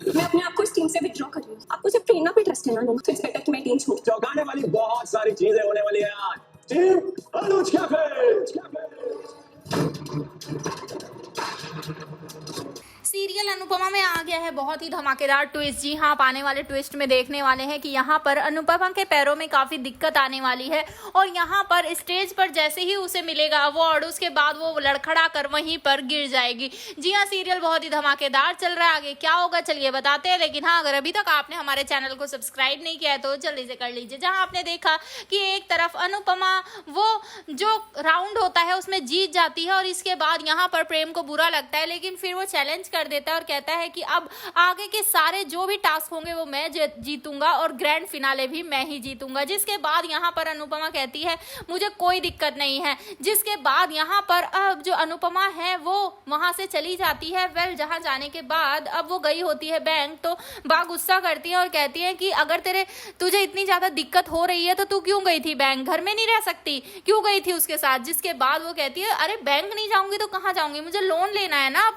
मैं अपने आप को इस टीम से विथड्रॉ कर रही हूँ। आपको सिर्फ प्रेरणा पे ट्रस्ट है ना नो, तो इट्स बेटर कि मैं टीम छोड़। चौंकाने वाली बहुत सारी चीजें होने वाली है आज। टीम अनुज कैफे। सीरियल अनुपमा में आ गया है बहुत ही धमाकेदार ट्विस्ट। जी हाँ, आप आने वाले ट्विस्ट में देखने वाले हैं कि यहाँ पर अनुपमा के पैरों में काफ़ी दिक्कत आने वाली है और यहाँ पर स्टेज पर जैसे ही उसे मिलेगा अवार्ड, उसके बाद वो लड़खड़ा कर वहीं पर गिर जाएगी। जी हाँ, सीरियल बहुत ही धमाकेदार चल रहा है। आगे क्या होगा चलिए बताते हैं, लेकिन हाँ, अगर अभी तक आपने हमारे चैनल को सब्सक्राइब नहीं किया है तो जल्दी से कर लीजिए। जहाँ आपने देखा कि एक तरफ अनुपमा वो जो राउंड होता है उसमें जीत जाती है और इसके बाद यहाँ पर प्रेम को बुरा लगता है, लेकिन फिर वो चैलेंज कर देता है और कहता है कि अब आगे के सारे जो भी टास्क होंगे वो मैं जीतूंगा और ग्रैंड फिनाले भी मैं ही जीतूंगा। जिसके बाद यहाँ पर अनुपमा कहती है मुझे कोई दिक्कत नहीं है। जिसके बाद यहाँ पर अब जो अनुपमा है वो वहां से चली जाती है। वेल, जहां जाने के बाद अब वो गई होती है बैंक, तो बा गुस्सा करती है और कहती है कि अगर तुझे इतनी ज्यादा दिक्कत हो रही है तो तू क्यों गई थी बैंक, घर में नहीं रह सकती, क्यों गई थी उसके साथ। जिसके बाद वो कहती है अरे बैंक नहीं जाऊंगी तो कहाँ जाऊंगी, मुझे लोन लेना है ना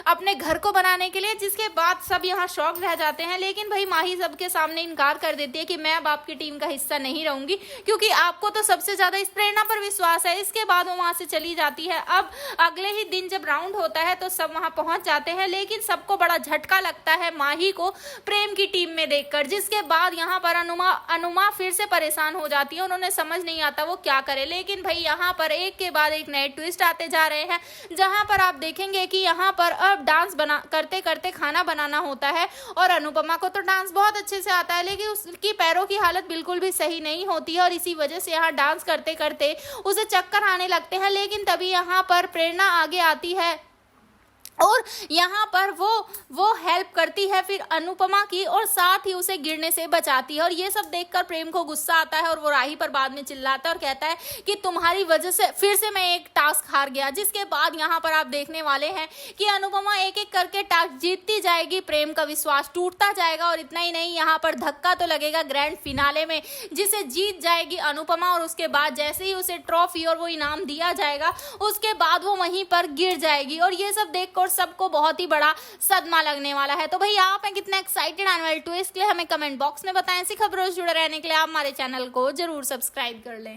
अपने घर को बनाने के लिए। जिसके बाद सब यहाँ शॉक रह जाते हैं, लेकिन भाई माही सबके सामने इनकार कर देती है कि मैं अब आपकी टीम का हिस्सा नहीं रहूंगी क्योंकि आपको तो सबसे ज्यादा इस प्रेरणा पर विश्वास है। इसके बाद वो वहां से चली जाती है। अब अगले ही दिन जब राउंड होता है तो सब वहां पहुंच जाते हैं, लेकिन सबको बड़ा झटका लगता है माही को प्रेम की टीम में देखकर। जिसके बाद यहाँ पर अनुमा फिर से परेशान हो जाती है, उन्होंने समझ नहीं आता वो क्या करे। लेकिन भाई यहाँ पर एक के बाद एक नए ट्विस्ट आते जा रहे हैं, जहां पर आप देखेंगे कि यहाँ पर अब डांस करते करते खाना बनाना होता है और अनुपमा को तो डांस बहुत अच्छे से आता है, लेकिन उसकी पैरों की हालत बिल्कुल भी सही नहीं होती है और इसी वजह से यहाँ डांस करते करते उसे चक्कर आने लगते हैं। लेकिन तभी यहाँ पर प्रेरणा आगे आती है और यहाँ पर वो हेल्प करती है फिर अनुपमा की और साथ ही उसे गिरने से बचाती है। और ये सब देखकर प्रेम को गुस्सा आता है और वो राही पर बाद में चिल्लाता है और कहता है कि तुम्हारी वजह से फिर से मैं एक टास्क हार गया। जिसके बाद यहाँ पर आप देखने वाले हैं कि अनुपमा एक एक करके टास्क जीतती जाएगी, प्रेम का विश्वास टूटता जाएगा और इतना ही नहीं, यहाँ पर धक्का तो लगेगा ग्रैंड फिनाले में जिसे जीत जाएगी अनुपमा। और उसके बाद जैसे ही उसे ट्रॉफी और वो इनाम दिया जाएगा उसके बाद वो वहीं पर गिर जाएगी और ये सब देखकर सबको बहुत ही बड़ा सदमा लगने वाला है। तो भाई आप हैं कितना एक्साइटेड आने वाले ट्विस्ट के लिए हमें कमेंट बॉक्स में बताएं। ऐसी खबरों से जुड़े रहने के लिए आप हमारे चैनल को जरूर सब्सक्राइब कर लें।